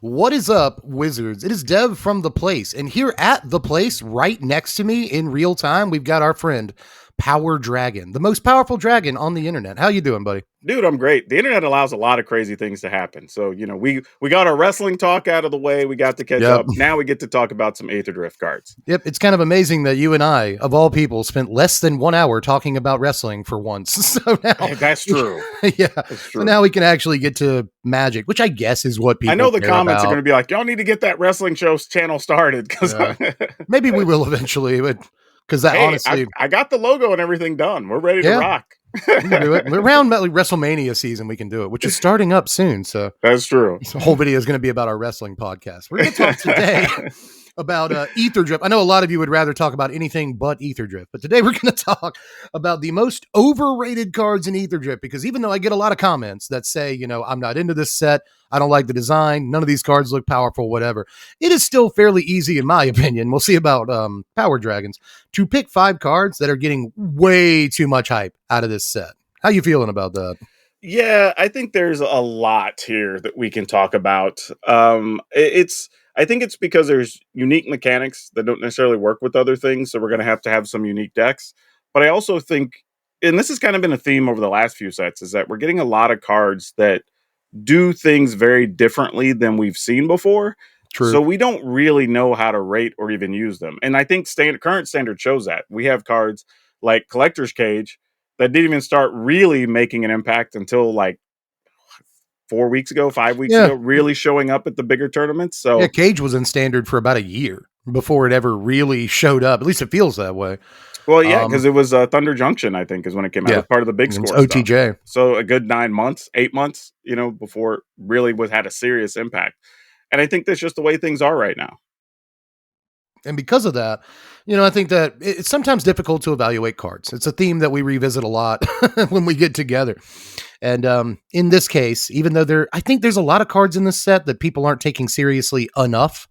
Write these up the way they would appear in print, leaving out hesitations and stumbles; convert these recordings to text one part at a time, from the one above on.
What is up, Wizards? It is Dev from The Place, and here at The Place, right next to me in real time, we've got our friend, PowrDragn, the most powerful dragon on the internet. How you doing, buddy? Dude, I'm great. The internet allows a lot of crazy things to happen. So, we got our wrestling talk out of the way. We got to catch Yep. up. Now we get to talk about some Aetherdrift cards. Yep, it's kind of amazing that you and I, of all people, spent less than 1 hour talking about wrestling for once. So now, That's true. Yeah. That's true. So now we can actually get to Magic, which I guess is what people. I know the comments about. are going to be like, y'all need to get that wrestling show channel started because maybe we will eventually, but because that honestly, I got the logo and everything done. We're ready to rock. We can do it. Around like WrestleMania season, we can do it, which is starting up soon. So that's true. The whole video is going to be about our wrestling podcast. We're going to talk today about Aetherdrift. I know a lot of you would rather talk about anything but Aetherdrift, but today we're going to talk about the most overrated cards in Aetherdrift, because even though I get a lot of comments that say, I'm not into this set, I don't like the design, none of these cards look powerful, whatever, it is still fairly easy, in my opinion, we'll see about PowrDragns, to pick 5 cards that are getting way too much hype out of this set. How you feeling about that? Yeah, I think there's a lot here that we can talk about. I think it's because there's unique mechanics that don't necessarily work with other things, so we're going to have some unique decks. But I also think, and this has kind of been a theme over the last few sets, is that we're getting a lot of cards that do things very differently than we've seen before. True. So we don't really know how to rate or even use them. And I think current standard shows that. We have cards like Collector's Cage that didn't even start really making an impact until like 4 weeks ago, 5 weeks ago, really showing up at the bigger tournaments. So yeah, Cage was in standard for about a year before it ever really showed up. At least it feels that way. Well, yeah, because it was Thunder Junction, I think, is when it came out. It was part of the big score. OTJ. Stuff. So a good 9 months, 8 months, before it really had a serious impact. And I think that's just the way things are right now. And because of that, I think that it's sometimes difficult to evaluate cards. It's a theme that we revisit a lot when we get together. And in this case, even though I think there's a lot of cards in this set that people aren't taking seriously enough,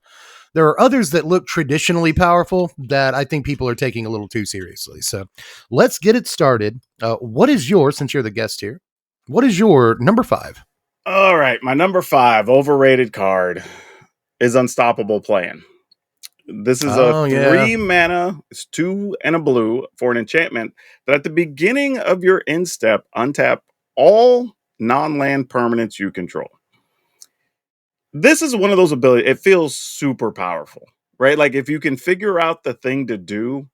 there are others that look traditionally powerful that I think people are taking a little too seriously. So let's get it started. What is since you're the guest here, what is your number 5? All right, my number 5 overrated card is Unstoppable Plan. This is a 3 mana, it's 2 and a blue for an enchantment that at the beginning of your end step, untap all non-land permanents you control. This is one of those abilities, it feels super powerful, right? Like if you can figure out the thing to do,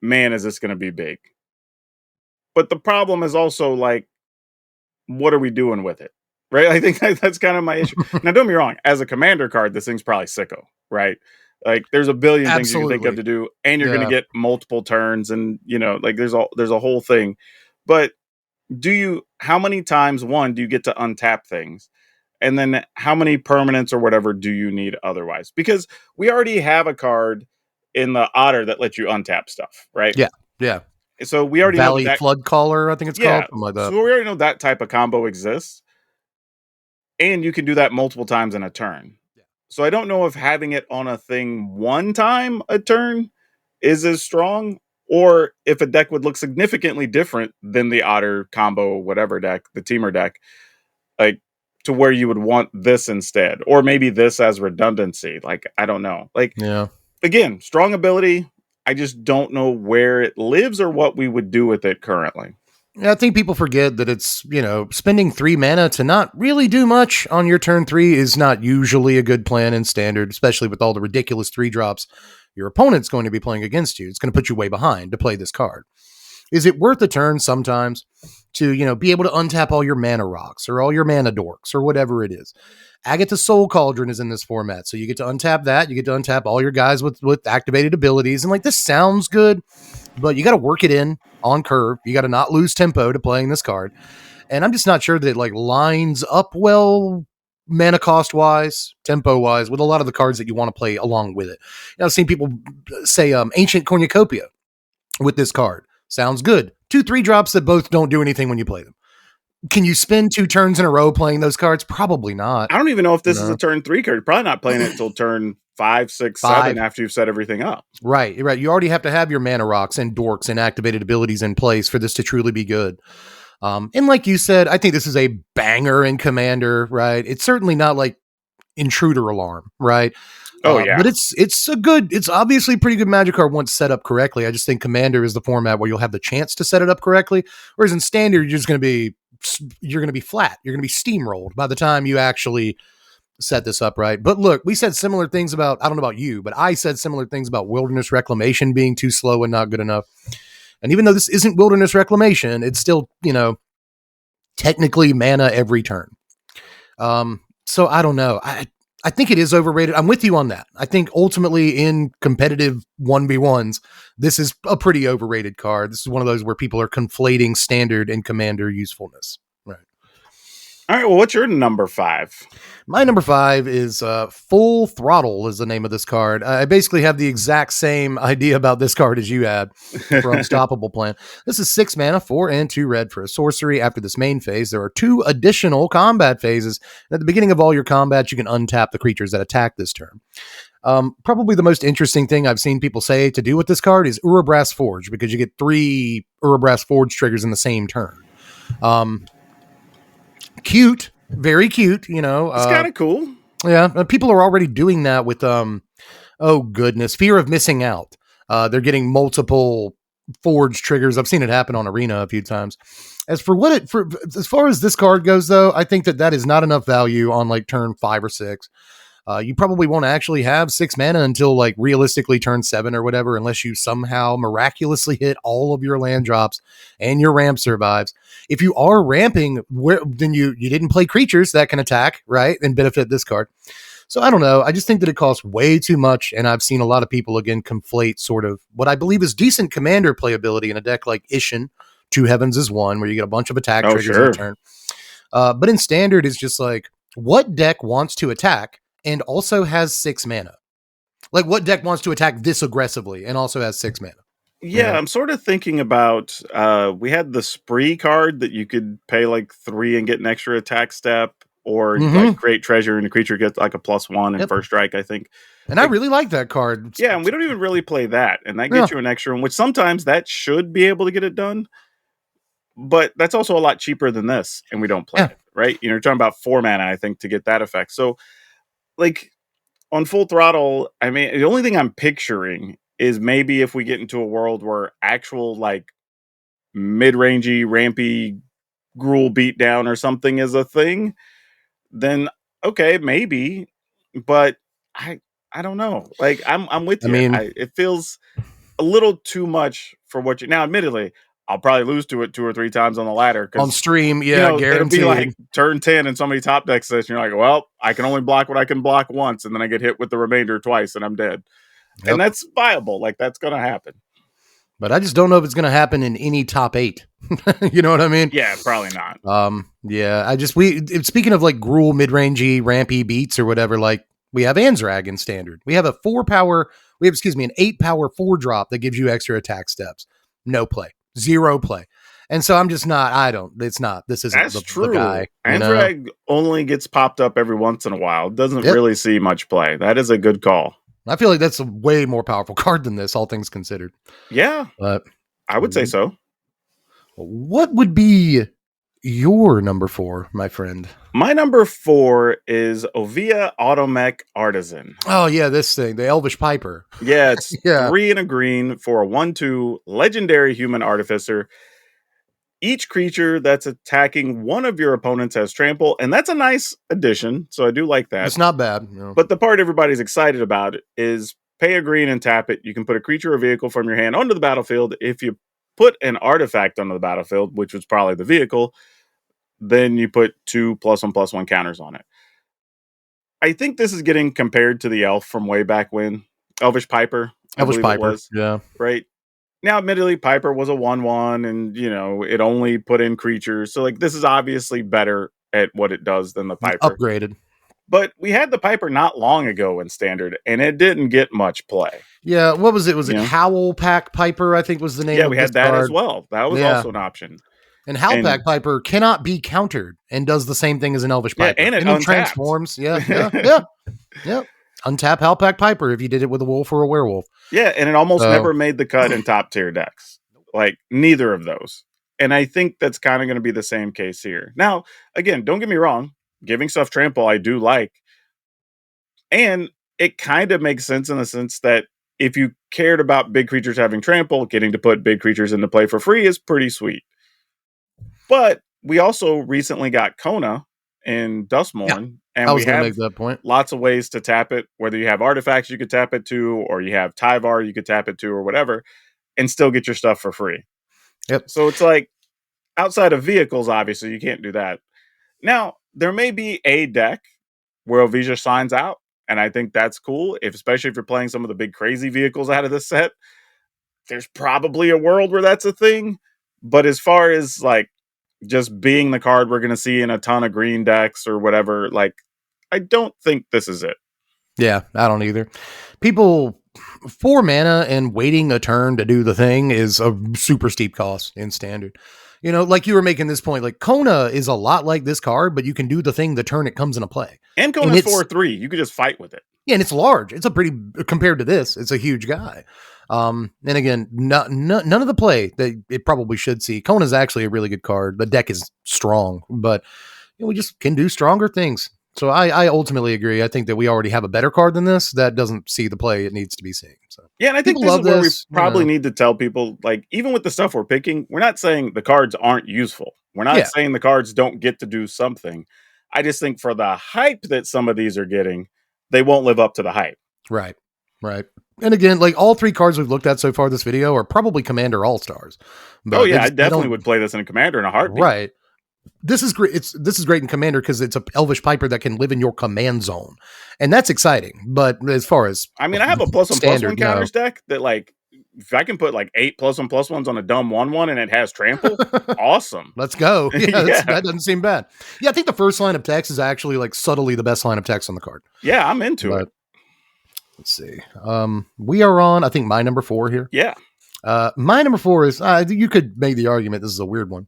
man, is this going to be big. But the problem is also like, what are we doing with it? Right? I think that's kind of my issue. Now, don't be wrong. As a commander card, this thing's probably sicko, right? Like there's a billion things you can think of to do, and you're going to get multiple turns, and like there's a whole thing. But how many times, one, do you get to untap things? And then how many permanents or whatever do you need otherwise? Because we already have a card in the Otter that lets you untap stuff, right? Yeah. So we already Valley know that Flood Caller, I think it's called. Something like that. So we already know that type of combo exists. And you can do that multiple times in a turn. So I don't know if having it on a thing one time a turn is as strong, or if a deck would look significantly different than the Otter combo, whatever deck, the Teamer deck, like to where you would want this instead, or maybe this as redundancy. Like, I don't know. Like, again, strong ability. I just don't know where it lives or what we would do with it currently. I think people forget that it's, spending 3 mana to not really do much on your turn 3 is not usually a good plan in standard, especially with all the ridiculous 3 drops your opponent's going to be playing against you. It's going to put you way behind to play this card. Is it worth a turn sometimes to, be able to untap all your mana rocks or all your mana dorks or whatever it is? Agatha Soul Cauldron is in this format, so you get to untap that. You get to untap all your guys with activated abilities. And like, this sounds good, but you got to work it in on curve. You got to not lose tempo to playing this card. And I'm just not sure that it like lines up well mana cost wise, tempo wise, with a lot of the cards that you want to play along with it. I've seen people say Ancient Cornucopia with this card. Sounds good. 2-3 drops that both don't do anything when you play them. Can you spend 2 turns in a row playing those cards? Probably not. I don't even know if this is a turn 3 card. You're probably not playing it until turn 5, 6, 7 after you've set everything up. Right. You already have to have your mana rocks and dorks and activated abilities in place for this to truly be good. And like you said, I think this is a banger in Commander, right? It's certainly not like intruder alarm, right? Oh yeah. But it's obviously a pretty good magic card once set up correctly. I just think Commander is the format where you'll have the chance to set it up correctly, whereas in Standard you're going to be flat. You're going to be steamrolled by the time you actually set this up right. But look, we said similar things about, I don't know about you, but I said similar things about Wilderness Reclamation being too slow and not good enough. And even though this isn't Wilderness Reclamation, it's still, technically mana every turn. So I don't know. I think it is overrated. I'm with you on that. I think ultimately in competitive 1v1s, this is a pretty overrated card. This is one of those where people are conflating Standard and Commander usefulness. Right. All right. Well, what's your number 5? My number 5 is Full Throttle is the name of this card. I basically have the exact same idea about this card as you had for Unstoppable Plan. This is 6 mana, 4 and 2 red for a sorcery. After this main phase, there are 2 additional combat phases. At the beginning of all your combats, you can untap the creatures that attack this turn. Probably the most interesting thing I've seen people say to do with this card is Urabrass Forge, because you get 3 Urabrass Forge triggers in the same turn. Cute. Very cute, It's kind of cool. Yeah, people are already doing that with oh goodness, Fear of Missing Out. They're getting multiple forge triggers. I've seen it happen on Arena a few times. As far as this card goes, though, I think that is not enough value on like turn 5 or 6. You probably won't actually have 6 mana until like realistically turn 7 or whatever, unless you somehow miraculously hit all of your land drops and your ramp survives. If you are ramping, then you didn't play creatures that can attack, right, and benefit this card. So I don't know. I just think that it costs way too much, and I've seen a lot of people again conflate sort of what I believe is decent Commander playability in a deck like Ishin. 2 Heavens is 1, where you get a bunch of attack triggers in a turn. But in Standard, it's just like, what deck wants to attack and also has 6 mana? Like, what deck wants to attack this aggressively and also has 6 mana? Yeah, I'm sort of thinking about, we had the Spree card that you could pay like 3 and get an extra attack step, or like create treasure and the creature gets like a +1 in first strike, I think. And I really like that card. Yeah, and we don't even really play that, and that gets you an extra one, which sometimes that should be able to get it done. But that's also a lot cheaper than this, and we don't play it, right? You're talking about 4 mana, I think, to get that effect. So, like, on Full Throttle, I mean, the only thing I'm picturing is maybe if we get into a world where actual, like, mid-rangey, rampy Gruul beatdown or something is a thing, then, okay, maybe. But I don't know. Like, I'm with you. I mean, it feels a little too much for what you... Now, admittedly, I'll probably lose to it 2 or 3 times on the ladder. On stream, yeah, guaranteed. It'll be like turn 10 and somebody top decks this, and you're like, well, I can only block what I can block once, and then I get hit with the remainder twice, and I'm dead. Yep. And that's viable. Like, that's going to happen. But I just don't know if it's going to happen in any top 8. You know what I mean? Yeah, probably not. Yeah, speaking of like Gruul mid-rangey, rampy beats or whatever, like, we have Aetherdrift in Standard. We have an 8 power 4-drop that gives you extra attack steps. No play. 0 play. And so I'm just not, this isn't the guy. Aetherdrift only gets popped up every once in a while. Doesn't really see much play. That is a good call. I feel like that's a way more powerful card than this, all things considered. Yeah. But I would say so. What would be your number 4, my friend? My number 4 is Ovia Automech Artisan. Oh, yeah, this thing, the Elvish Piper. Yeah, it's 3 and a green for a 1/2 legendary human artificer. Each creature that's attacking one of your opponents has trample, and that's a nice addition, so I do like that. It's not bad. No. But the part everybody's excited about is pay a green and tap it. You can put a creature or vehicle from your hand onto the battlefield. If you put an artifact onto the battlefield, which was probably the vehicle, then you put 2 +1/+1 counters on it. I think this is getting compared to the elf from way back when. Elvish Piper. Elvish Piper, yeah. Right? Now, admittedly, Piper was a 1/1, and, it only put in creatures. So, like, this is obviously better at what it does than the Piper. Upgraded. But we had the Piper not long ago in Standard, and it didn't get much play. Yeah, what was it? Was it Howl Pack Piper, I think was the name of it? Yeah, we had that as well. That was also an option. And Howl Pack Piper cannot be countered and does the same thing as an Elvish Piper. Yeah, and it transforms. Yeah. Untap Howl Pack Piper if you did it with a wolf or a werewolf. Yeah, and it almost never made the cut in top tier decks. Like, neither of those. And I think that's kind of going to be the same case here. Now, again, don't get me wrong. Giving stuff trample, I do like. And it kind of makes sense in the sense that if you cared about big creatures having trample, getting to put big creatures into play for free is pretty sweet. But we also recently got Kona in Yeah, Dustmourn, I and was we going to have make that point. lots of ways to tap it, whether you have artifacts you could tap it to, or you have Tyvar you could tap it to, or whatever, and still get your stuff for free. Yep. So it's like, outside of vehicles, obviously, you can't do that. Now, there may be a deck where Ovija signs out, and I think that's cool, especially if you're playing some of the big crazy vehicles out of this set. There's probably a world where that's a thing, but as far as like just being the card we're going to see in a ton of green decks or whatever, like, I don't think this is it. Yeah, I don't either. People, 4 mana and waiting a turn to do the thing is a super steep cost in standard. You know, like you were making this point, like Kona is a lot like this card, but you can do the thing the turn it comes into play. And Kona's 4/3. You could just fight with it. Yeah, and it's large. It's a pretty, compared to this, it's a huge guy. And again, none of the play that it probably should see. Kona's actually a really good card. The deck is strong, but you know, we just can do stronger things. So I ultimately agree. I think that we already have a better card than this that doesn't see the play it needs to be seeing. So yeah, and I think this is where we probably need to tell people, like, even with the stuff we're picking, we're not saying the cards aren't useful. We're not saying the cards don't get to do something. I just think for the hype that some of these are getting, they won't live up to the hype. Right. And again, like all 3 cards we've looked at so far this video are probably Commander All-Stars. Oh yeah, I definitely would play this in a Commander in a heartbeat. Right. This is great. This is great in Commander because it's a Elvish Piper that can live in your command zone, and that's exciting. But as far as I mean, I have a +1/+1 counters deck that, like, if I can put like 8 +1/+1s on a dumb 1/1 and it has trample, awesome. Let's go. Yeah, that doesn't seem bad. Yeah, I think the first line of text is actually like subtly the best line of text on the card. Yeah, I'm into it. Let's see. We are on, I think, my number 4 here. Yeah. My number 4 is, you could make the argument this is a weird one,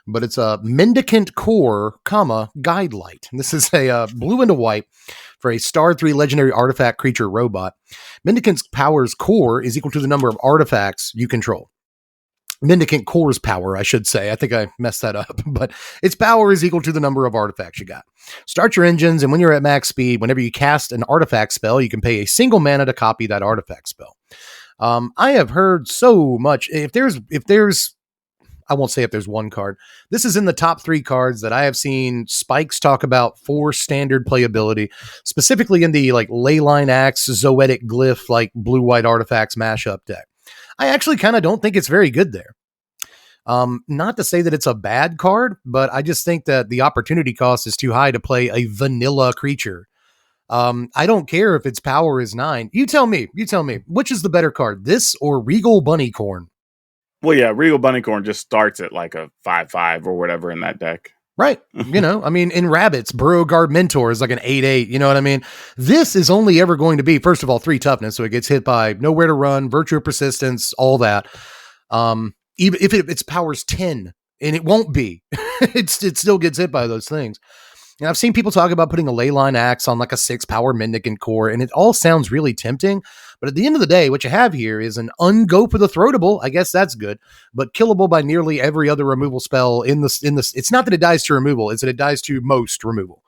but it's a Mendicant Core, Guide Light. This is a blue and a white for a star 3 legendary artifact creature robot. Mendicant's power's core is equal to the number of artifacts you control. Mendicant Core's power, I should say. I think I messed that up, but its power is equal to the number of artifacts you got. Start your engines, and when you're at max speed, whenever you cast an artifact spell, you can pay a single mana to copy that artifact spell. I have heard so much. If there's, I won't say if there's one card. This is in the top 3 cards that I have seen Spikes talk about for standard playability, specifically in the like Leyline Axe, Zoetic Glyph, like blue-white artifacts mashup deck. I actually kind of don't think it's very good there. Not to say that it's a bad card, but I just think that the opportunity cost is too high to play a vanilla creature. I don't care if its power is 9. You tell me, which is the better card, this or Regal Bunnycorn? Well, yeah, Regal Bunnycorn just starts at like a 5/5 or whatever in that deck. Right. You know, I mean, in Rabbits, Burrowguard Mentor is like an 8/8. You know what I mean? This is only ever going to be, first of all, 3 toughness. So it gets hit by Nowhere to Run, Virtue of Persistence, all that. Even if its power's 10, and it won't be, it still gets hit by those things. And I've seen people talk about putting a Leyline Axe on like a 6-power Mendicant Core, and it all sounds really tempting. But at the end of the day, what you have here is an ungo for the throatable. I guess that's good, but killable by nearly every other removal spell in this. It's not that it dies to removal; it's that it dies to most removal.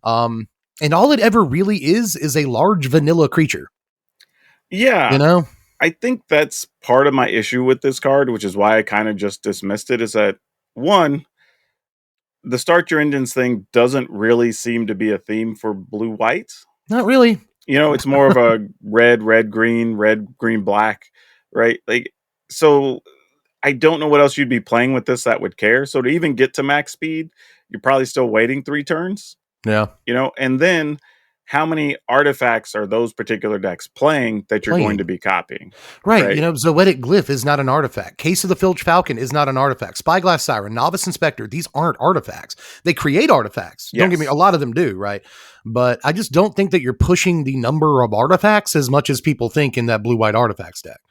And all it ever really is a large vanilla creature. Yeah, you know. I think that's part of my issue with this card, which is why I kind of just dismissed it. Is that, one, the start your engines thing doesn't really seem to be a theme for blue-white. Not really. You know, it's more of a red, green, black, right? Like, so I don't know what else you'd be playing with this that would care. So to even get to max speed, you're probably still waiting 3 turns. Yeah. You know, and then how many artifacts are those particular decks playing that you're going to be copying? Right. You know, Zoetic Glyph is not an artifact. Case of the Filch Falcon is not an artifact. Spyglass Siren, Novice Inspector, these aren't artifacts. They create artifacts. Don't get me, a lot of them do, right? But I just don't think that you're pushing the number of artifacts as much as people think in that blue-white artifacts deck.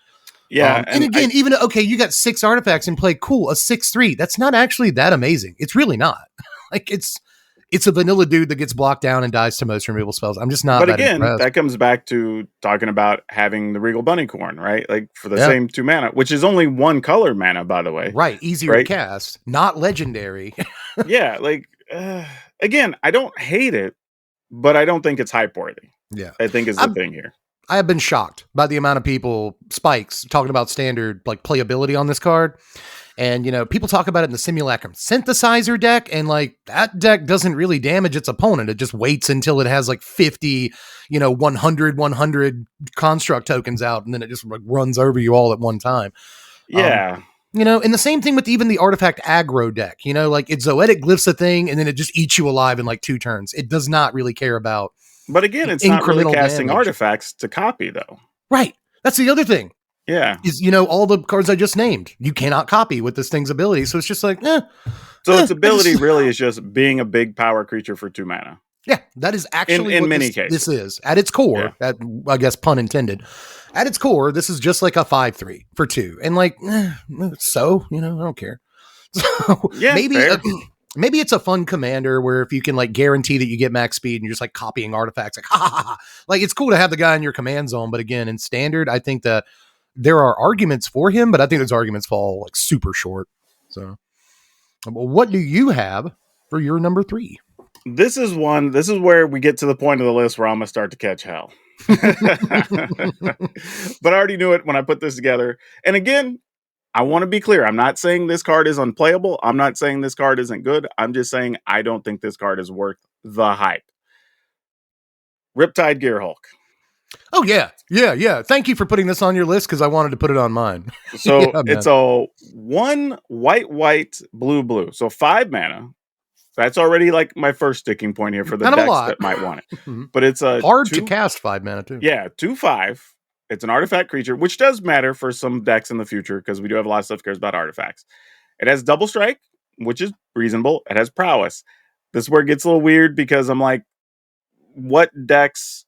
Yeah. And again, even, okay, you got 6 artifacts in play. Cool. A 6/3. That's not actually that amazing. It's really not. Like, it's a vanilla dude that gets blocked down and dies to most removal spells. I'm just not. But again, that comes back to talking about having the Regal Bunnycorn, right? Like for the same 2 mana, which is only 1 color mana, by the way. Right. Easier to cast, not legendary. Yeah. Like, again, I don't hate it, but I don't think it's hype worthy. Yeah. I think is the thing here. I have been shocked by the amount of people, Spikes, talking about standard like playability on this card. And, people talk about it in the Simulacrum Synthesizer deck, and like that deck doesn't really damage its opponent. It just waits until it has like 50, 100 construct tokens out, and then it just like runs over you all at one time. Yeah. And the same thing with even the artifact aggro deck, like it Zoetic glyphs a thing and then it just eats you alive in like 2 turns. It does not really care about. But again, it's not really casting damage. Artifacts to copy though. Right. That's the other thing. Yeah. Is, all the cards I just named, you cannot copy with this thing's ability. So it's just like, So its ability really is just being a big power creature for 2 mana. Yeah, that is actually in many cases. This is at its core. Yeah. I guess pun intended. At its core, this is just like a 5/3 for 2, and like, so I don't care. So yeah, maybe it's a fun commander where if you can like guarantee that you get max speed and you're just like copying artifacts, like ha ha ha, like it's cool to have the guy in your command zone. But again, in standard, I think that there are arguments for him, but I think those arguments fall like super short. So, what do you have for your number 3? This is where we get to the point of the list where I'm going to start to catch hell. But I already knew it when I put this together. And again, I want to be clear. I'm not saying this card is unplayable. I'm not saying this card isn't good. I'm just saying I don't think this card is worth the hype. Riptide Gearhulk. Oh, yeah. Yeah. Thank you for putting this on your list because I wanted to put it on mine. So it's a 1 white, blue. So 5 mana. That's already like my first sticking point here for the decks that might want it. But it's a hard to cast 5 mana too. Yeah, 2/5. It's an artifact creature, which does matter for some decks in the future because we do have a lot of stuff that cares about artifacts. It has double strike, which is reasonable. It has prowess. This is where it gets a little weird because I'm like, what decks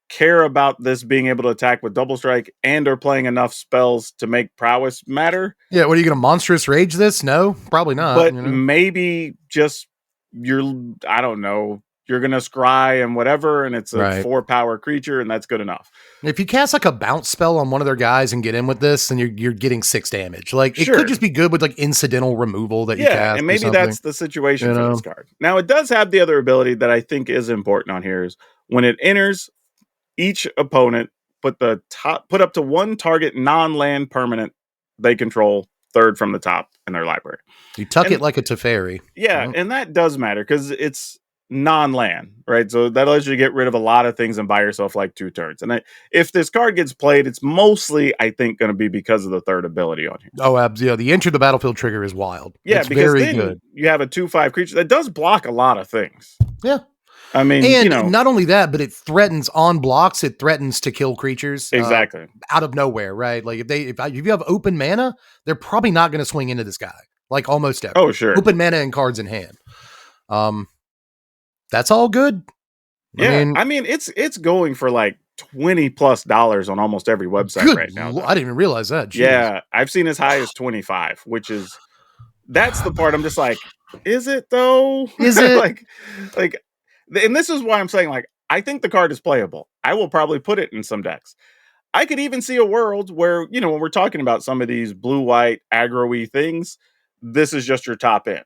care about this being able to attack with double strike and are playing enough spells to make prowess matter? Yeah, what are you going to monstrous rage this? No, probably not. But maybe just I don't know, you're going to scry and whatever, and it's a 4 power creature, and that's good enough. If you cast like a bounce spell on one of their guys and get in with this, then you're getting 6 damage. Like it could just be good with like incidental removal that you cast. And maybe that's the situation for this card. Now it does have the other ability that I think is important on here is when it enters, each opponent put up to 1 target non-land permanent they control third from the top in their library. You tuck it like a Teferi. Yeah, and that does matter because it's non-land, right? So that allows you to get rid of a lot of things and buy yourself like 2 turns. And if this card gets played, it's mostly, I think, going to be because of the third ability on here. Oh, absolutely. The enter the battlefield trigger is wild. Yeah, it's because very then good. You have a 2/5 creature that does block a lot of things. Yeah. I mean, and not only that, but it threatens on blocks. It threatens to kill creatures exactly out of nowhere, right? Like if you have open mana, they're probably not going to swing into this guy. Like almost ever. Oh, sure. Open mana and cards in hand. That's all good. Yeah, I mean it's going for like $20+ on almost every website right now. I didn't even realize that. Jeez. Yeah, I've seen as high as 25, that's the part I'm just like, is it though? Is it like, and this is why I'm saying like I think the card is playable. I will probably put it in some decks. I could even see a world where when we're talking about some of these blue-white aggro-y things, this is just your top end.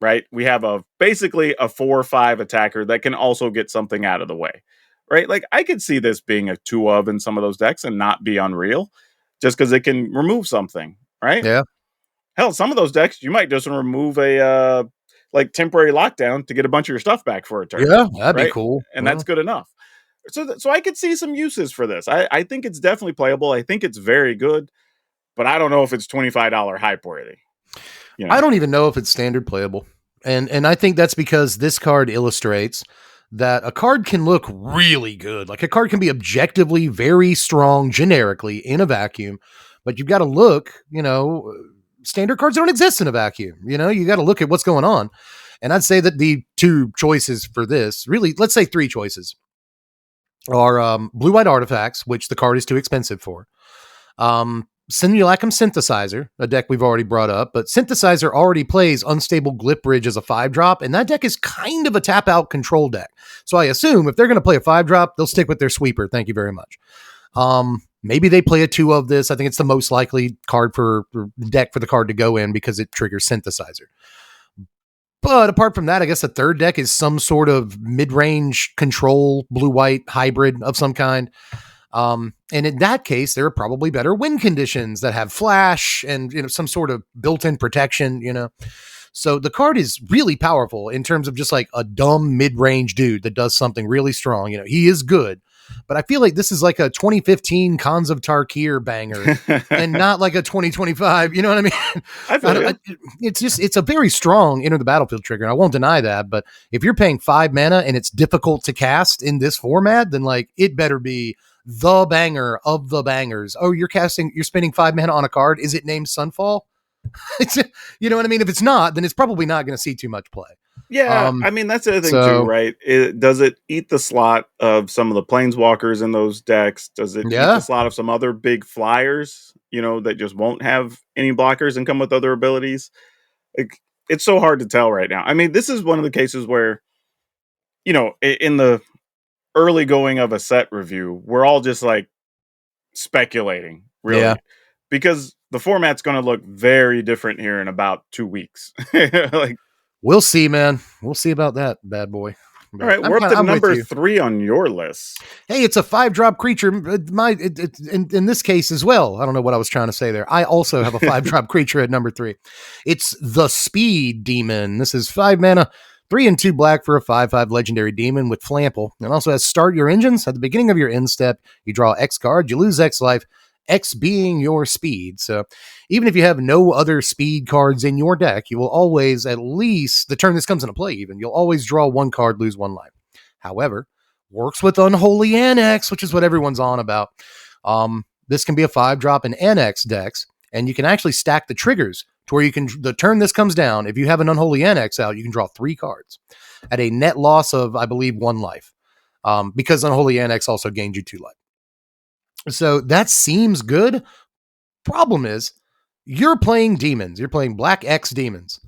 Right? We have basically a 4/5 attacker that can also get something out of the way. Right? Like I could see this being a 2 of in some of those decks and not be unreal just because it can remove something. Right? Yeah. Hell, some of those decks, you might just remove a like temporary lockdown to get a bunch of your stuff back for a turn. Yeah, that'd be cool. And that's good enough. So I could see some uses for this. I think it's definitely playable. I think it's very good, but I don't know if it's $25 hype worthy. I don't even know if it's standard playable. And I think that's because this card illustrates that a card can look really good. Like a card can be objectively very strong generically in a vacuum, but you've got to look, standard cards don't exist in a vacuum. You got to look at what's going on. And I'd say that the 2 choices for this, really, let's say 3 choices, are blue-white artifacts, which the card is too expensive for. Simulacrum Synthesizer, a deck we've already brought up, but Synthesizer already plays Unstable Glip-Bridge as a 5-drop, and that deck is kind of a tap-out control deck. So I assume if they're going to play a 5-drop, they'll stick with their sweeper. Thank you very much. Maybe they play a 2 of this. I think it's the most likely card for deck for the card to go in because it triggers Synthesizer. But apart from that, I guess the third deck is some sort of mid-range control blue-white hybrid of some kind. And in that case, there are probably better win conditions that have flash and some sort of built-in protection. So the card is really powerful in terms of just like a dumb mid-range dude that does something really strong. He is good, but I feel like this is like a 2015 Khans of Tarkir banger and not like a 2025. You know what I mean? I feel it's a very strong enter the battlefield trigger. And I won't deny that, but if you're paying 5 mana and it's difficult to cast in this format, then like it better be the banger of the bangers. Oh, you're spending 5 mana on a card. Is it named Sunfall? You know what I mean? If it's not, then it's probably not going to see too much play. Yeah, I mean, that's the other thing too, right? Does it eat the slot of some of the planeswalkers in those decks? Does it eat the slot of some other big flyers, that just won't have any blockers and come with other abilities? It's so hard to tell right now. I mean, this is one of the cases where, in the early going of a set review, we're all just like speculating, really, because the format's going to look very different here in about 2 weeks. We'll see, man. We'll see about that, bad boy. All right, we're up to number 3 on your list. Hey, it's a 5-drop creature. In this case as well. I don't know what I was trying to say there. I also have a 5-drop creature at number 3. It's the Speed Demon. This is 5 mana, 3 and 2 black for a 5/5 legendary demon with Flample. And also has start your engines. At the beginning of your end step, you draw X card, you lose X life, X being your speed. So even if you have no other speed cards in your deck, you will always, at least the turn this comes into play, you'll always draw 1 card, lose 1 life. However, works with Unholy Annex, which is what everyone's on about. This can be a 5-drop in Annex decks, and you can actually stack the triggers to where the turn this comes down, if you have an Unholy Annex out, you can draw 3 cards at a net loss of, I believe, 1 life. Because Unholy Annex also gains you 2 life. So that seems good. Problem is, you're playing demons. You're playing Black X demons.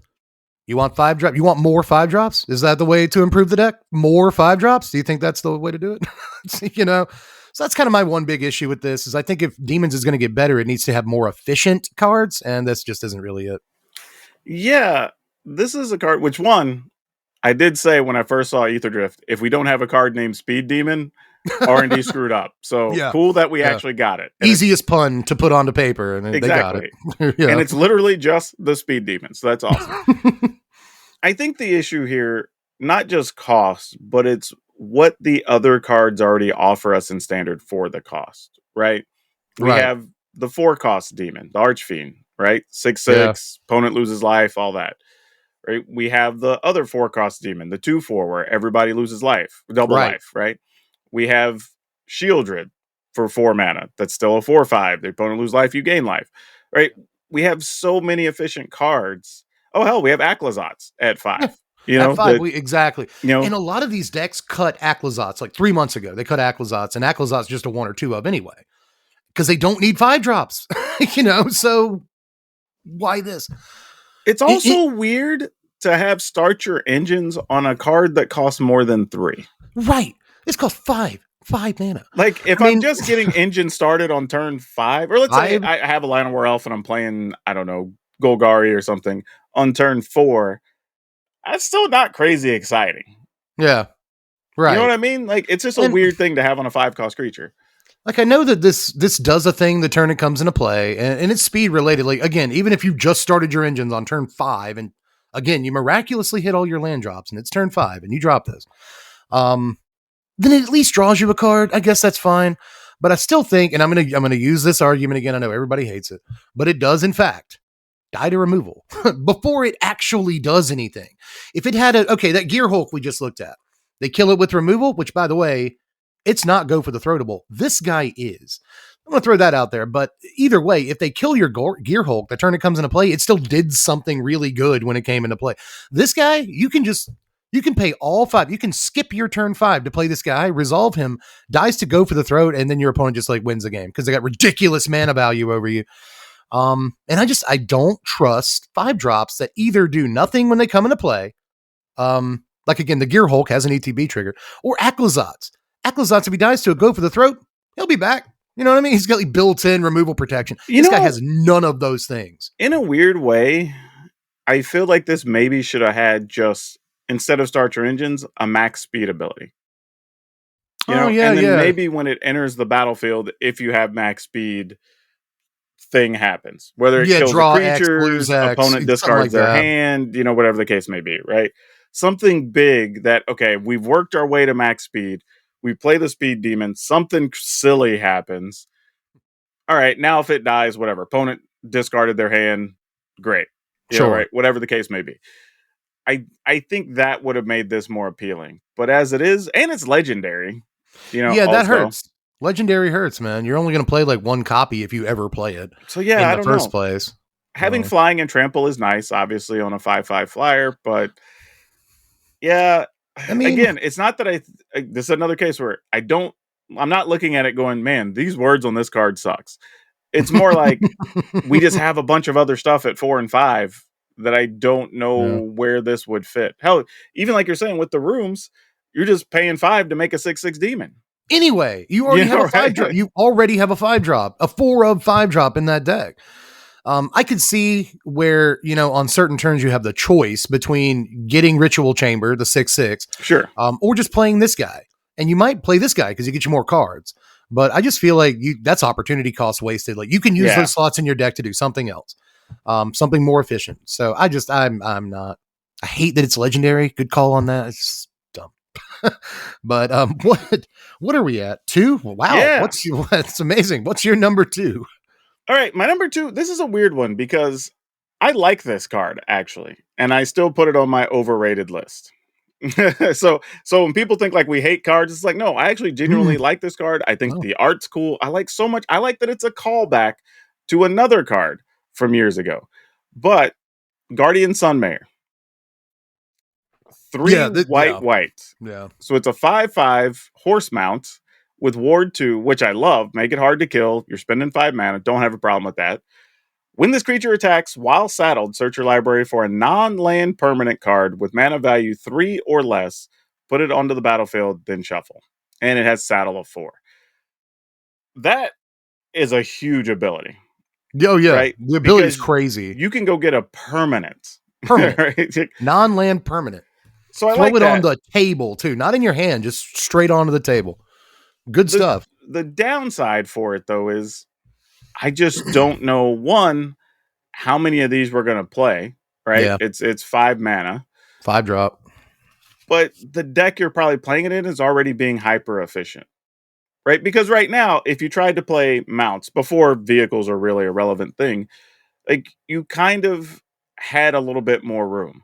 You want 5-drop? You want more 5-drops? Is that the way to improve the deck? More 5-drops? Do you think that's the way to do it? So that's kind of my one big issue with this is I think if demons is going to get better, it needs to have more efficient cards, and this just isn't really it. Yeah, this is a card, which one, I did say when I first saw Aetherdrift, if we don't have a card named Speed Demon, R&D screwed up. So cool that we actually got it. And easiest pun to put onto paper, and exactly. They got it. And it's literally just the Speed Demon, so that's awesome. I think the issue here, not just cost, but it's what the other cards already offer us in standard for the cost, right? We have the 4-cost demon, the Archfiend, right? 6/6, opponent loses life, all that. Right? We have the other 4-cost demon, the 2/4, where everybody loses life, double life, right? We have Shieldred for 4 mana. That's still a 4/5. The opponent loses life, you gain life, right? We have so many efficient cards. Oh, hell, we have Aclazotz at 5. At 5, exactly. And a lot of these decks cut Aclazotz like 3 months ago. They cut Aclazotz, and Aclazotz just a 1 or 2 of anyway. Because they don't need 5-drops. So why this? It's also weird to have start your engines on a card that costs more than 3. Right. It's cost 5 mana. Like, if I'm just getting engine started on turn 5, or let's say I have a Line War Elf and I'm playing, I don't know, Golgari or something on turn 4, that's still not crazy exciting. Yeah. Right. You know what I mean? Like, it's just a weird thing to have on a 5-cost creature. Like, I know that this does a thing the turn it comes into play, and it's speed related. Like, again, even if you just started your engines on turn 5, and again, you miraculously hit all your land drops, and it's turn 5, and you drop this, then it at least draws you a card. I guess that's fine. But I still think, and I'm gonna use this argument again. I know everybody hates it, but it does, in fact, die to removal before it actually does anything. If it had that Gear Hulk we just looked at, they kill it with removal, which, by the way, it's not go for the throatable. This guy is. I'm going to throw that out there. But either way, if they kill your Gear Hulk, the turn it comes into play, it still did something really good when it came into play. This guy, you can pay all 5. You can skip your turn 5 to play this guy, resolve him, dies to go for the throat, and then your opponent just like wins the game because they got ridiculous mana value over you. And I don't trust 5-drops that either do nothing when they come into play. Like, again, the Gear Hulk has an ETB trigger, or Aclazotz. Aclazotz, if he dies to a go for the throat, he'll be back. You know what I mean? He's got like built-in removal protection. This guy has none of those things. In a weird way, I feel like this maybe should have had just, instead of starter engines, a max speed ability. Oh yeah, And then yeah. maybe when it enters the battlefield, if you have max speed, thing happens. Whether it Yeah, kills the draw X, lose creatures, X, opponent something discards like their that. hand, whatever the case may be, right? Something big that, okay, we've worked our way to max speed. We play the speed demon, something silly happens. All right, now if it dies, whatever. Opponent discarded their hand, great. Sure. Right, whatever the case may be. I think that would have made this more appealing. But as it is, and it's legendary, Yeah, that also. hurts. Legendary hurts, man. You're only going to play like one copy if you ever play it So yeah, in I the don't first know. place. Having flying and trample is nice, obviously, on a 5/5 flyer, but yeah, I mean, again, it's not that this is another case where I'm not looking at it going, man, these words on this card sucks. It's more like we just have a bunch of other stuff at 4 and 5 that I don't yeah. know where this would fit. Hell, even like you're saying with the rooms, you're just paying 5 to make a 6/6 demon. Anyway, you already have a 5 drop. Right? You already have a 5 drop, a 4 of 5 drop in that deck. I could see where, on certain turns you have the choice between getting Ritual Chamber, the 6/6, Sure. or just playing this guy. And you might play this guy because he gets you more cards. But I just feel like that's opportunity cost wasted. Like you can use Yeah. those slots in your deck to do something else, something more efficient. So I'm not. I hate that it's legendary. Good call on that. It's dumb. But what are we at? 2? Wow, Yeah. that's amazing. What's your number 2? All right, my number 2, this is a weird one because I like this card actually, and I still put it on my overrated list. So when people think like we hate cards, it's like, no, I actually genuinely like this card. I think Oh. the art's cool. I like so much. I like that it's a callback to another card from years ago. But Guardian Sunmare, 3 Yeah, white white. yeah. So it's a 5/5 horse mount with Ward 2, which I love. Make it hard to kill. You're spending 5 mana. Don't have a problem with that. When this creature attacks while saddled, search your library for a non-land permanent card with mana value 3 or less. Put it onto the battlefield, then shuffle. And it has saddle of 4. That is a huge ability, Oh yeah, right? the ability is Because crazy. you can go get a permanent. Permanent, Right? non-land permanent. So I Throw like it on that. the table too, not in your hand, just straight onto the table. Good stuff. The downside for it though is I just don't know, one, how many of these we're going to play, right? Yeah, It's 5 mana. 5 drop. But the deck you're probably playing it in is already being hyper efficient, right? Because right now, if you tried to play mounts before vehicles are really a relevant thing, like you kind of had a little bit more room.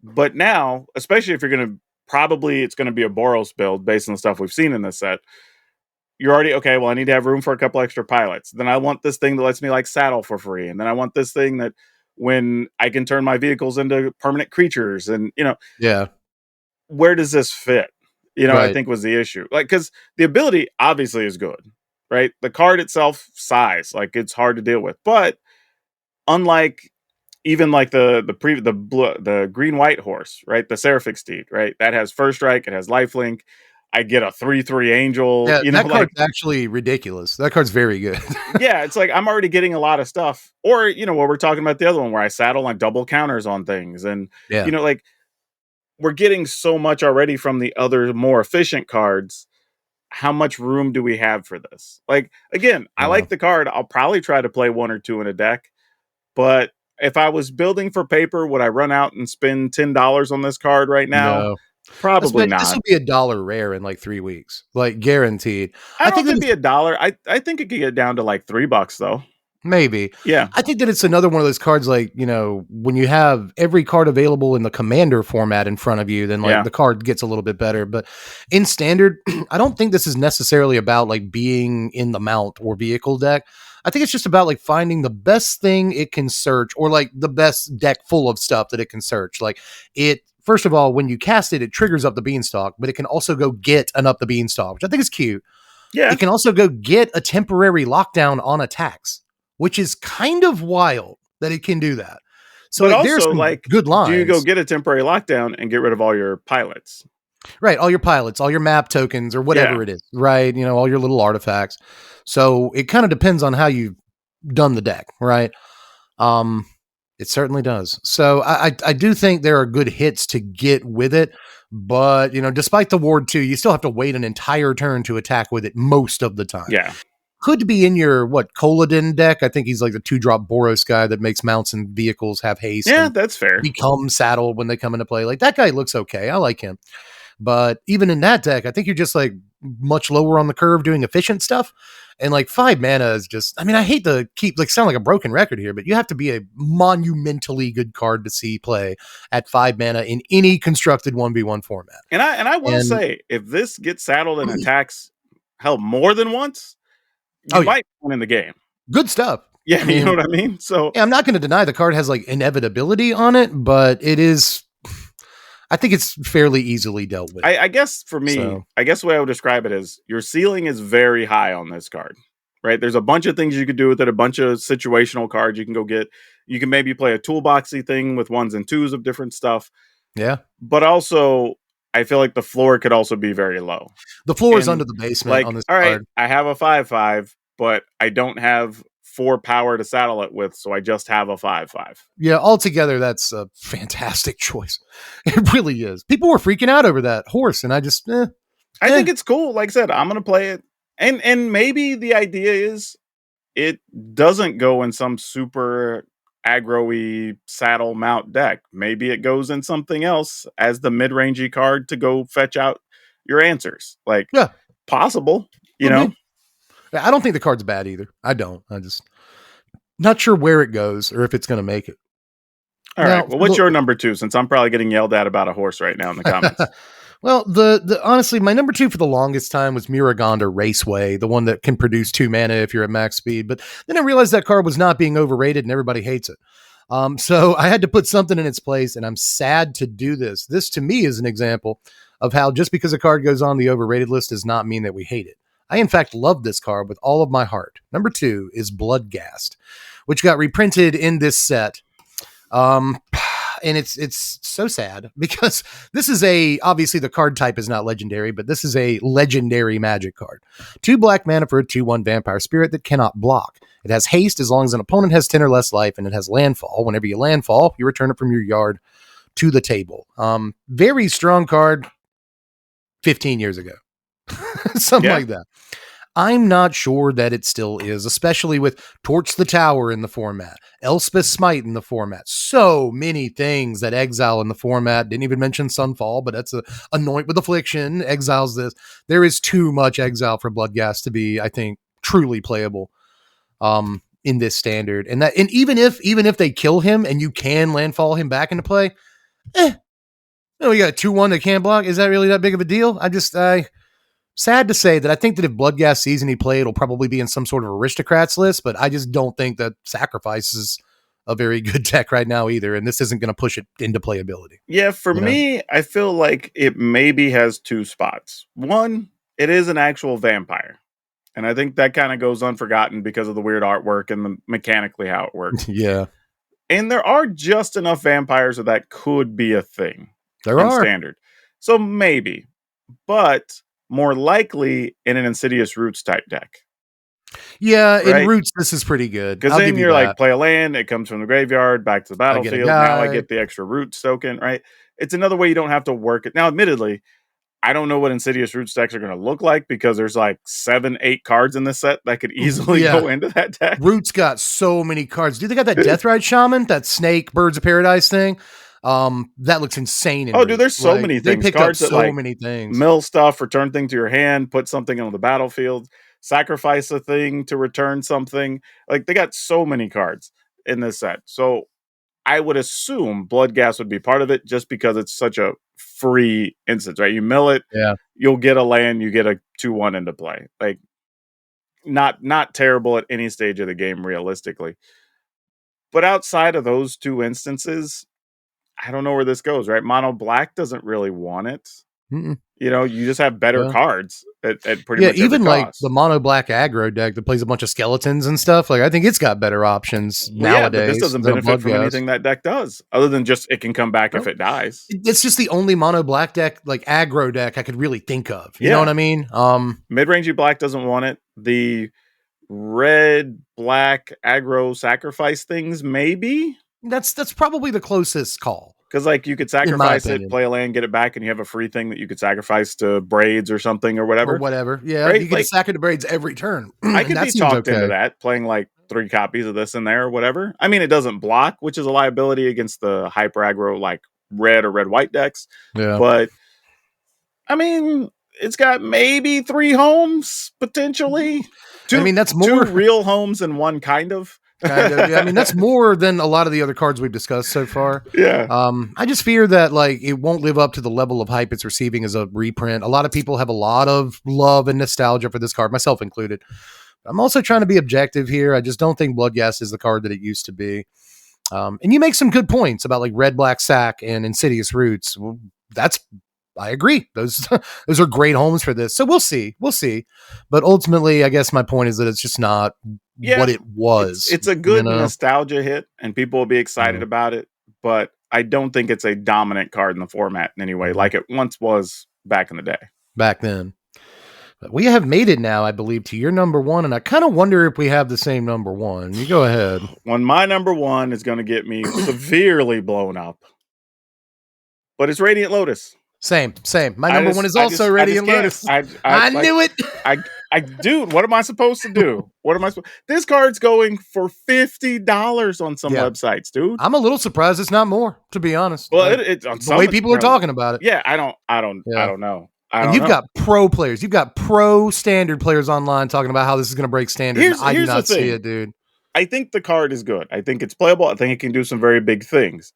But now, especially if you're going to probably, it's going to be a Boros build based on the stuff we've seen in this set. You're already, okay, well, I need to have room for a couple extra pilots. Then I want this thing that lets me like saddle for free. And then I want this thing that when I can turn my vehicles into permanent creatures. And, Yeah, where does this fit? I right. think was the issue. Like, because the ability obviously is good, right? The card itself, size, like it's hard to deal with. But unlike even like the green white horse, right? The Seraphic Steed, right? That has first strike, it has lifelink. I get a 3/3 angel, Yeah, that like, card's actually ridiculous. That card's very good. yeah, it's like I'm already getting a lot of stuff. Or, what we're talking about the other one where I saddle like double counters on things. And, Yeah, like we're getting so much already from the other more efficient cards. How much room do we have for this? Like, again, I yeah. like the card. I'll probably try to play 1 or 2 in a deck. But if I was building for paper, would I run out and spend $10 on this card right now? No. Probably This not. will be $1 rare in like 3 weeks, like guaranteed. I I don't know think if that it'd be $1. I think it could get down to like $3 though. maybe. Yeah. I think that it's another one of those cards like, when you have every card available in the commander format in front of you, then like Yeah. the card gets a little bit better. But in standard, I don't think this is necessarily about like being in the mount or vehicle deck. I think it's just about like finding the best thing it can search or like the best deck full of stuff that it can search. Like first of all, when you cast it, it triggers up the beanstalk, but it can also go get an up the beanstalk, which I think is cute. Yeah. It can also go get a temporary lockdown on attacks, which is kind of wild that it can do that. So But like there's also, some like, good do you go lines. get a temporary lockdown and get rid of all your pilots? Right, all your pilots, all your map tokens or whatever Yeah. it is, right? All your little artifacts. So it kind of depends on how you've done the deck, right? It certainly does. So I do think there are good hits to get with it, but despite the ward 2, you still have to wait an entire turn to attack with it most of the time. Yeah. Could be in your Koladin deck. I think he's like the 2-drop Boros guy that makes mounts and vehicles have haste. Yeah, and that's fair. become saddled when they come into play. Like that guy looks okay. I like him. But even in that deck, I think you're just like much lower on the curve doing efficient stuff. And like 5 mana is just, I hate to sound like a broken record here, but you have to be a monumentally good card to see play at 5 mana in any constructed 1v1 format. And I will say, if this gets saddled and attacks hell more than once, you might win the game. Good stuff. Yeah, you know what I mean? So I'm not going to deny the card has like inevitability on it, but it is, I think it's fairly easily dealt with. I guess for me, I guess the way I would describe it is your ceiling is very high on this card, right? There's a bunch of things you could do with it, a bunch of situational cards you can go get. You can maybe play a toolboxy thing with 1s and 2s of different stuff. Yeah. But also, I feel like the floor could also be very low. The floor is under the basement on this all card. Right, I have a 5/5, but I don't have 4 power to saddle it with, so I just have a 5/5. Yeah, altogether, that's a fantastic choice. It really is. People were freaking out over that horse, and I just, I think it's cool. Like I said, I'm going to play it. And maybe the idea is it doesn't go in some super aggro-y saddle mount deck. Maybe it goes in something else as the mid-rangey card to go fetch out your answers. Like, yeah, possible, you know? I don't think the card's bad either. I don't. I just not sure where it goes or if it's going to make it. All right. Well, what's your number 2? Since I'm probably getting yelled at about a horse right now in the comments. Well, the honestly, my number 2 for the longest time was Miragonda Raceway, the one that can produce 2 mana if you're at max speed. But then I realized that card was not being overrated and everybody hates it. So I had to put something in its place, and I'm sad to do this. This to me is an example of how just because a card goes on the overrated list does not mean that we hate it. I, in fact, love this card with all of my heart. Number 2 is Bloodghast, which got reprinted in this set. And it's so sad because this is obviously the card type is not legendary, but this is a legendary magic card. 2 black mana for a 2/1 vampire spirit that cannot block. It has haste as long as an opponent has 10 or less life, and it has landfall. Whenever you landfall, you return it from your yard to the table. Very strong card 15 years ago. Something like that. I'm not sure that it still is, especially with Torch the Tower in the format, Elspeth Smite in the format. So many things that exile in the format. Didn't even mention Sunfall, but that's a Anoint with Affliction. Exiles this. There is too much exile for Bloodghast to be, I think, truly playable in this standard. And even if they kill him and you can landfall him back into play, you got a 2/1 that can't block. Is that really that big of a deal? Sad to say that I think that if Bloodghast season he play, it'll probably be in some sort of aristocrats list, but I just don't think that Sacrifice is a very good deck right now either, and this isn't going to push it into playability. Yeah, for me, I feel like it maybe has 2 spots. One, it is an actual vampire, and I think that kind of goes unforgotten because of the weird artwork and mechanically how it works. Yeah. And there are just enough vampires that could be a thing. There are. Standard. So maybe, but more likely in an Insidious Roots type deck. Yeah, right? In Roots, this is pretty good. Because then you're like, play a land, it comes from the graveyard, back to the battlefield. Now I get the extra Roots token, right? It's another way you don't have to work it. Now, admittedly, I don't know what Insidious Roots decks are going to look like because there's like 7-8 cards in this set that could easily go into that deck. Roots got so many cards. Dude, they got that Deathrite Shaman, that Snake, Birds of Paradise thing. That looks insane. Dude, there's so many things. They picked cards up so many things. Mill stuff, return thing to your hand, put something on the battlefield, sacrifice a thing to return something. Like, they got so many cards in this set. So I would assume Bloodghast would be part of it just because it's such a free instance, right? You mill it, you'll get a land, you get a 2/1 into play. Like, not terrible at any stage of the game, realistically. But outside of those 2 instances, I don't know where this goes, right? Mono black doesn't really want it. Mm-mm. You know, you just have better cards at pretty much even every like the mono black aggro deck that plays a bunch of skeletons and stuff. Like, I think it's got better options nowadays. Yeah, but this doesn't benefit from anything that deck does, other than just it can come back if it dies. It's just the only mono black deck, like aggro deck, I could really think of. You know what I mean? Mid-rangey black doesn't want it. The red black aggro sacrifice things, maybe. That's probably the closest call. Because like you could sacrifice it, play a land, get it back, and you have a free thing that you could sacrifice to braids or something or whatever. Or whatever. Yeah, right? you can sack it to braids every turn. I could be talked into that, playing like 3 copies of this in there or whatever. I mean, it doesn't block, which is a liability against the hyper aggro like red or red-white decks. Yeah. But I mean, it's got maybe 3 homes potentially. That's more 2 real homes and 1 kind of. Yeah, that's more than a lot of the other cards we've discussed so far. Yeah. I just fear that like it won't live up to the level of hype it's receiving as a reprint. A lot of people have a lot of love and nostalgia for this card, myself included. I'm also trying to be objective here. I just don't think Bloodghast is the card that it used to be. And you make some good points about like Red Black Sack and Insidious Roots. Well, I agree. Those are great homes for this. So we'll see. But ultimately, I guess my point is that it's just not what it was. It's a good nostalgia hit, and people will be excited about it. But I don't think it's a dominant card in the format in any way, like it once was back in the day. Back then. But we have made it now, I believe, to your number 1, and I kind of wonder if we have the same number 1. You go ahead. When my number 1 is going to get me severely blown up. But it's Radiant Lotus. Same. My number 1 is also Radiant Lotus. I knew it. Dude, what am I supposed to do? This card's going for $50 on some websites, dude. I'm a little surprised it's not more, to be honest. Well, it's on the way people are talking about it. Yeah, I don't know. And you've got pro players. You've got pro standard players online talking about how this is going to break standard. I do not see it, dude. I think the card is good. I think it's playable. I think it can do some very big things.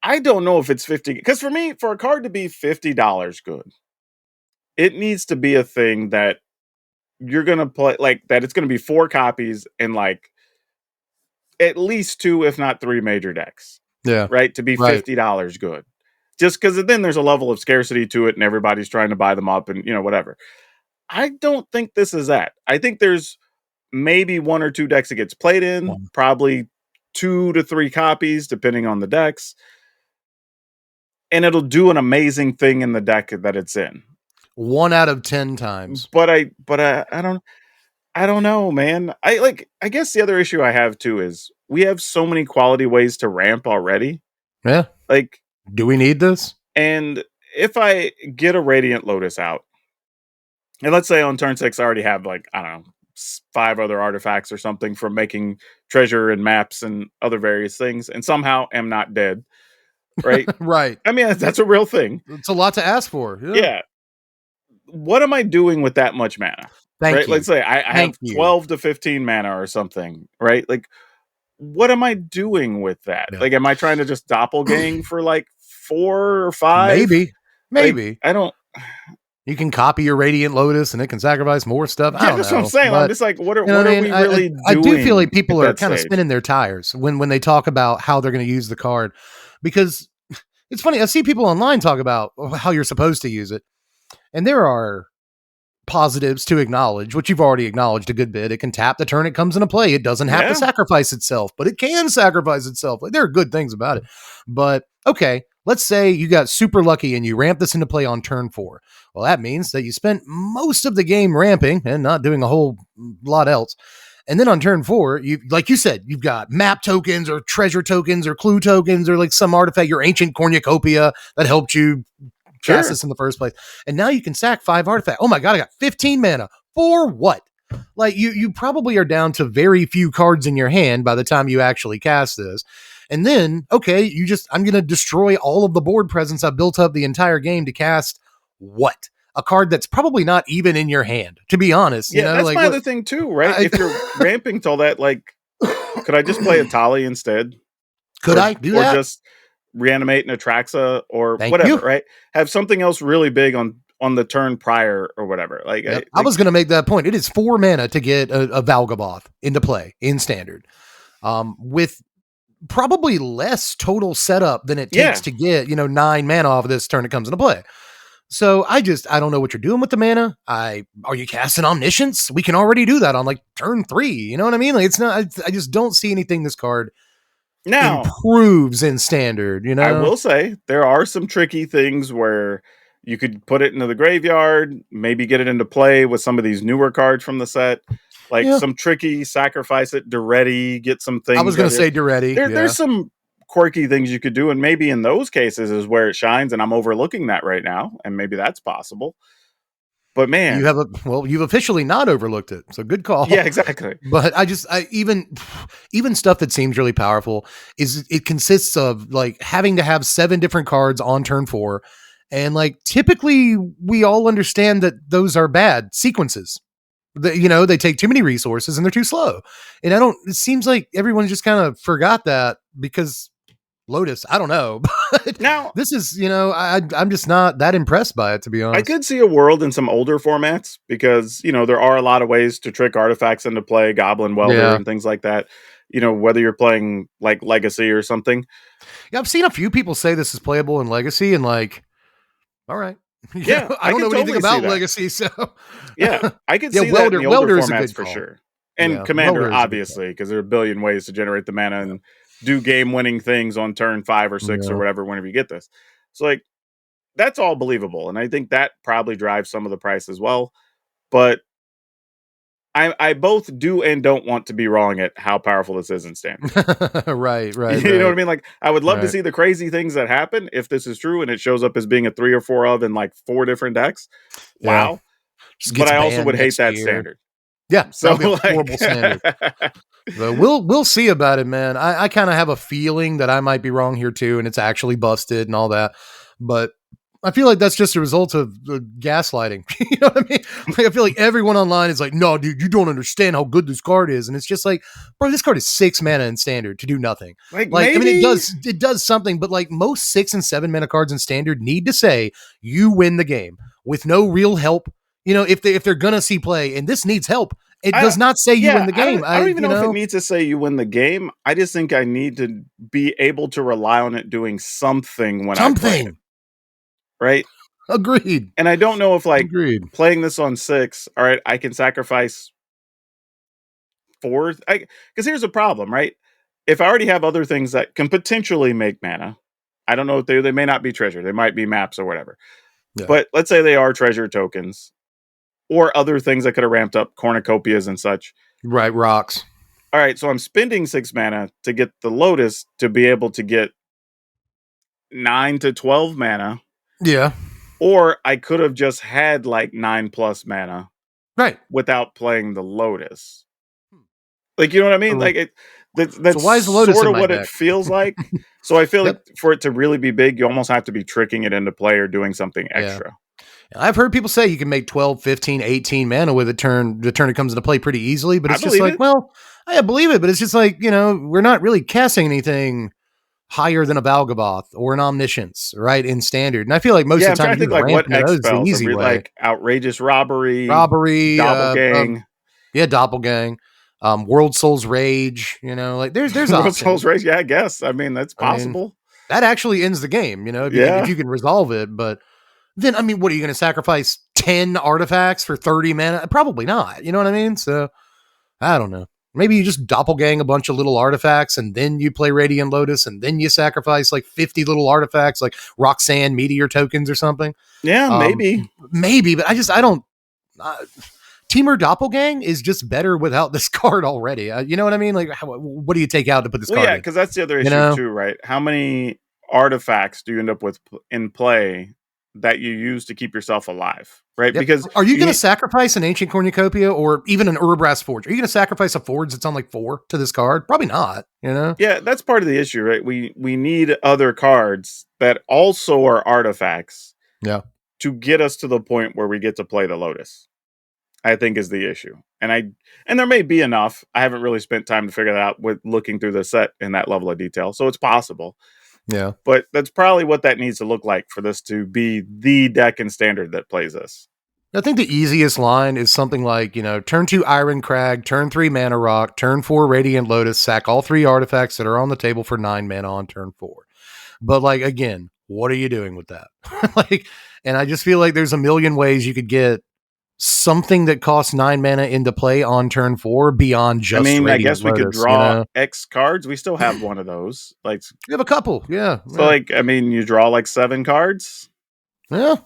I don't know if it's 50, because for me, for a card to be $50 good, it needs to be a thing that you're going to play, like that it's going to be 4 copies and like at least 2, if not 3 major decks. Yeah. Right? To be $50 good. Just because then there's a level of scarcity to it and everybody's trying to buy them up and, whatever. I don't think this is that. I think there's maybe 1 or 2 decks it gets played in, probably 2 to 3 copies, depending on the decks. And it'll do an amazing thing in the deck that it's in. 1 out of 10 times. But I don't know, man. I guess the other issue I have too is we have so many quality ways to ramp already. Yeah. Like, do we need this? And if I get a Radiant Lotus out, and let's say on turn 6 I already have like, I don't know, 5 other artifacts or something from making treasure and maps and other various things, and somehow am not dead. Right? Right. I mean, that's a real thing. It's a lot to ask for. Yeah. What am I doing with that much mana? Thank you. Let's say I have 12 to 15 mana or something, right? Like, what am I doing with that? Yeah. Like, am I trying to just doppelgang for like 4 or 5? Maybe. Like, I don't. You can copy your Radiant Lotus and it can sacrifice more stuff. Yeah, that's what I'm saying. I'm just like, what are we really doing? I do feel like people are kind of spinning their tires when they talk about how they're going to use the card. Because it's funny, I see people online talk about how you're supposed to use it. And there are positives to acknowledge, which you've already acknowledged a good bit. It can tap the turn it comes into play. It doesn't have to sacrifice itself, but it can sacrifice itself. Like, there are good things about it. But okay, let's say you got super lucky and you ramp this into play on turn 4. Well, that means that you spent most of the game ramping and not doing a whole lot else. And then on turn 4, like you said, you've got map tokens or treasure tokens or clue tokens or like some artifact, your ancient cornucopia that helped you cast this in the first place. And now you can sack 5 artifacts. Oh my God, I got 15 mana. For what? Like you probably are down to very few cards in your hand by the time you actually cast this. And then, okay, I'm going to destroy all of the board presence I've built up the entire game to cast what? A card that's probably not even in your hand, to be honest. Yeah, that's my other thing too, right? If you're ramping to all that, like, could I just play a Tali instead? Could I do that? Or just reanimate an Atraxa or whatever, right? Have something else really big on the turn prior or whatever. Like, I was going to make that point. It is 4 mana to get a Valgaboth into play in standard, with probably less total setup than it takes to get 9 mana off of this turn it comes into play. So I don't know what you're doing with the mana. Are you casting Omniscience? We can already do that on like turn 3. You know what I mean? Like, it's not. I just don't see anything this card now improves in standard. I will say there are some tricky things where you could put it into the graveyard, maybe get it into play with some of these newer cards from the set. like some tricky sacrifice it, Duretti, get some things. I was going to say Duretti. There's some quirky things you could do, and maybe in those cases is where it shines, and I'm overlooking that right now, and maybe that's possible. But man, you've officially not overlooked it, so good call. Yeah, exactly. But even stuff that seems really powerful it consists of like having to have 7 different cards on turn 4, and like typically we all understand that those are bad sequences. They take too many resources and they're too slow. And it seems like everyone just kind of forgot that because Lotus, I don't know. But now this is, I'm just not that impressed by it, to be honest. I could see a world in some older formats because, there are a lot of ways to trick artifacts into play, Goblin Welder and things like that. Whether you're playing like Legacy or something. Yeah, I've seen a few people say this is playable in Legacy and like, all right. Yeah, I don't know anything about Legacy, so yeah, I could see that in the older formats for sure. And Commander, obviously, because there are a billion ways to generate the mana and do game-winning things on turn 5 or 6 or whatever whenever you get this. So, like, that's all believable, and I think that probably drives some of the price as well. But I both do and don't want to be wrong at how powerful this is in Standard. Right. You know what I mean? Like, I would love to see the crazy things that happen if this is true and it shows up as being a 3 or 4 of in like 4 different decks. Wow. But I also would hate that Standard. Yeah, so that'd be a horrible Standard. But we'll see about it, man. I kind of have a feeling that I might be wrong here too, and it's actually busted and all that. But I feel like that's just a result of the gaslighting. You know what I mean? Like, I feel like everyone online is like, no, dude, you don't understand how good this card is. And it's just like, bro, this card is 6 mana in Standard to do nothing. Like I mean, it does something, but like most 6 and 7 mana cards in Standard need to say you win the game with no real help. If they're gonna see play, and this needs help. It does not say you win the game. I don't even know if it needs to say you win the game. I just think I need to be able to rely on it doing something when I play it. Right? Agreed. And I don't know if playing this on 6, all right, I can sacrifice 4. Because here's the problem, right? If I already have other things that can potentially make mana, I don't know if they may not be treasure. They might be maps or whatever. Yeah. But let's say they are treasure tokens or other things that could have ramped up cornucopias and such. Right, rocks. All right, so I'm spending 6 mana to get the Lotus to be able to get 9 to 12 mana. Yeah. Or I could have just had like 9+ mana. Right. Without playing the Lotus. Like, you know what I mean? Like, that's so why is the Lotus sort of what deck? It feels like. So I feel like for it to really be big, you almost have to be tricking it into play or doing something extra. Yeah. I've heard people say you can make 12, 15, 18 mana with the turn it comes into play pretty easily, but it's just like, well, I believe it, but it's just like, we're not really casting anything higher than a Valgaboth or an Omniscience, right, in Standard. And I feel like most of the time, I think like what X spells, easy way. Like outrageous robbery, doppelgang, doppelgang, World Soul's Rage. Like there's World Soul's Rage. Yeah, I guess. I mean, that's possible. I mean, that actually ends the game. If you can resolve it. But then, what are you going to sacrifice 10 artifacts for 30 mana? Probably not. You know what I mean? So I don't know. Maybe you just doppelgang a bunch of little artifacts and then you play Radiant Lotus and then you sacrifice like 50 little artifacts like Roxanne Meteor tokens or something. Yeah, maybe. Maybe, but I don't. Temur Doppelgang is just better without this card already. You know what I mean? Like, what do you take out to put this card in? Yeah, because that's the other issue too, right? How many artifacts do you end up with in play that you use to keep yourself alive, right? Yep. Because are you going to sacrifice an Ancient Cornucopia or even an Urbrass Forge? Are you going to sacrifice a Forge that's on like 4 to this card? Probably not, Yeah, that's part of the issue, right? We need other cards that also are artifacts to get us to the point where we get to play the Lotus, I think is the issue. And there may be enough. I haven't really spent time to figure that out with looking through the set in that level of detail. So it's possible. Yeah. But that's probably what that needs to look like for this to be the deck in Standard that plays this. I think the easiest line is something like, turn 2 Iron Crag, turn 3 Mana Rock, turn 4 Radiant Lotus, sack all 3 artifacts that are on the table for 9 mana on turn 4. But like, again, what are you doing with that? And I just feel like there's a million ways you could get something that costs 9 mana into play on turn 4 beyond just Radiant I guess we Lotus, could draw X cards. We still have one of those. Like we have a couple, yeah. So you draw like 7 cards. Yeah.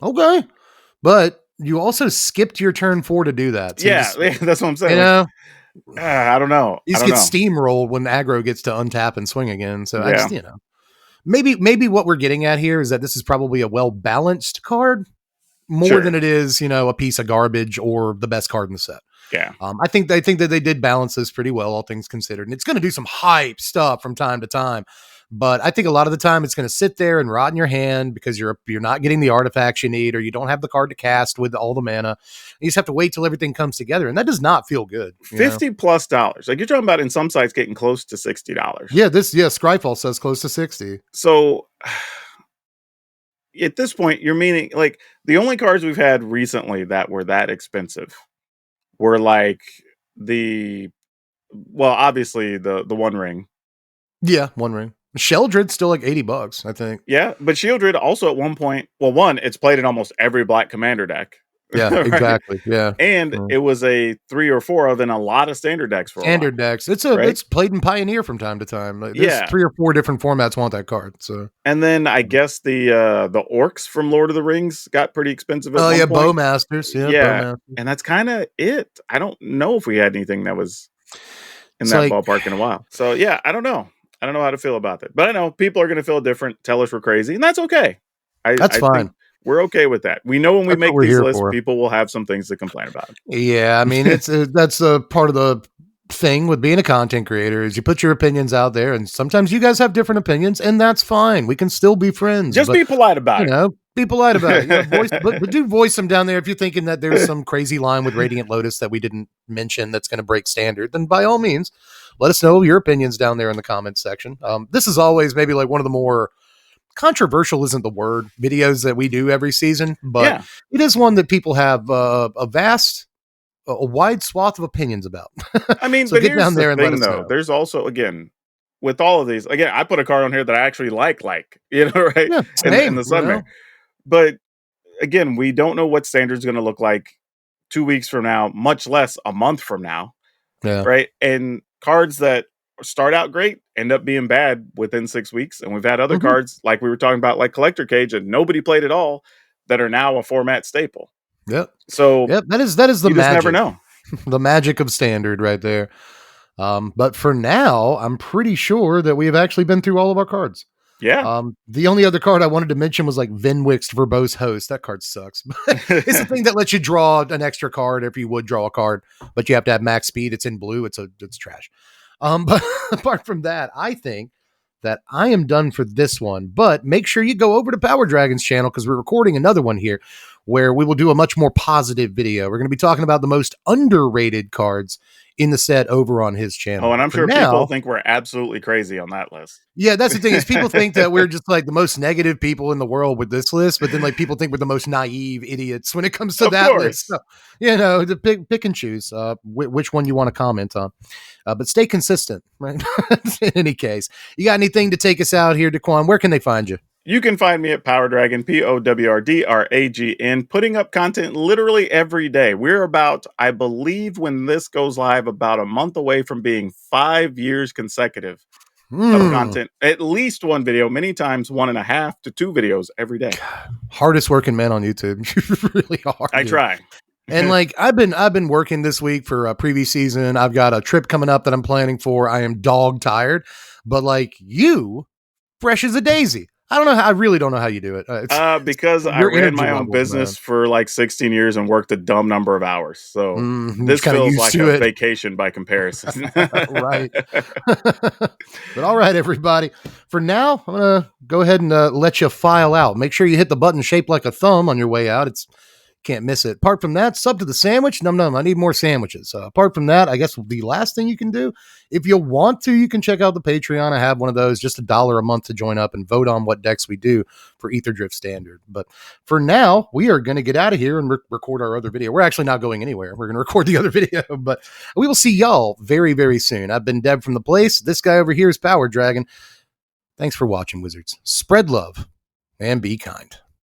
Okay. But you also skipped your turn 4 to do that. So yeah, that's what I'm saying. You know, I don't know. you just get steamrolled when aggro gets to untap and swing again. So I just, maybe what we're getting at here is that this is probably a well-balanced card more than it is, a piece of garbage or the best card in the set. Yeah. I think that they did balance this pretty well, all things considered. And it's going to do some hype stuff from time to time. But I think a lot of the time it's going to sit there and rot in your hand because you're not getting the artifacts you need, or you don't have the card to cast with all the mana. You just have to wait till everything comes together, and that does not feel good. $50+. Like you're talking about in some sites getting close to $60. Yeah, Scryfall says close to 60. So at this point, you're meaning like the only cards we've had recently that were that expensive were like obviously the One Ring. Yeah, One Ring. Sheldred's still like $80, I think. Yeah, but Sheldred also at one point, it's played in almost every black commander deck. Yeah, right? Exactly. Yeah. And it was a 3 or 4 of in a lot of standard decks for standard decks. It's played in Pioneer from time to time. Like, there's 3 or 4 different formats want that card. So and then I guess the orcs from Lord of the Rings got pretty expensive at one point. Bowmasters. Yeah. And that's kind of it. I don't know if we had anything that was in that ballpark in a while. So yeah, I don't know. I don't know how to feel about it, but I know people are going to feel different, tell us we're crazy, and that's okay. That's fine. We're okay with that. We know when we make these lists, people will have some things to complain about. Yeah, I mean, that's a part of the thing with being a content creator is you put your opinions out there, and sometimes you guys have different opinions, and that's fine. We can still be friends. Just be polite about it. Be polite about it. But do voice them down there if you're thinking that there's some crazy line with Radiant Lotus that we didn't mention that's going to break standard. Then by all means, let us know your opinions down there in the comments section. This is always maybe like one of the more controversial isn't the word videos that we do every season, but it is one that people have a wide swath of opinions about. I mean, so but get down there and let us know. know. There's also, again, with all of these, again, I put a card on here that I actually like, right? Yeah, in the Sunday. But again, we don't know what standard's going to look like 2 weeks from now, much less a month from now. Yeah. Right. And cards that start out great end up being bad within 6 weeks. And we've had other cards like we were talking about, like Collector Cage, and nobody played at all, that are now a format staple. Yep. So that is the you magic. Just never know. The magic of standard right there. But for now, I'm pretty sure that we have actually been through all of our cards. Yeah. The only other card I wanted to mention was like Venwix's Verbose Host. That card sucks. It's the thing that lets you draw an extra card if you would draw a card, but you have to have max speed. It's in blue. It's trash. But apart from that, I think that I am done for this one. But make sure you go over to PowrDragn's channel because we're recording another one here where we will do a much more positive video. We're going to be talking about the most underrated cards in the set over on his channel. Oh, and I'm sure people think we're absolutely crazy on that list. Yeah, that's the thing is people think that we're just like the most negative people in the world with this list, but then like people think we're the most naive idiots when it comes to that list. So, to pick and choose which one you want to comment on. But stay consistent, right? In any case, you got anything to take us out here, Daquan? Where can they find you? You can find me at PowrDragn, PowrDragn, putting up content literally every day. We're about, I believe when this goes live, about a month away from being 5 years consecutive of content. At least one video, many times 1.5 to 2 videos every day. Hardest working man on YouTube. You really are. I try. And like I've been working this week for a previous season. I've got a trip coming up that I'm planning for. I am dog tired, but like you, fresh as a daisy. I don't know I really don't know how you do it. Because I ran my own business for like 16 years and worked a dumb number of hours. So this feels like a vacation by comparison. Right. But all right, everybody. For now, I'm going to go ahead and let you file out. Make sure you hit the button shaped like a thumb on your way out. Can't miss it. Apart from that, sub to the sandwich. Num. I need more sandwiches. Apart from that, I guess the last thing you can do, if you want to, you can check out the Patreon. I have one of those, just $1 a month to join up and vote on what decks we do for Aetherdrift Standard. But for now, we are going to get out of here and record our other video. We're actually not going anywhere. We're going to record the other video, but we will see y'all very, very soon. I've been Deb from The Place. This guy over here is PowrDragn. Thanks for watching, Wizards. Spread love and be kind.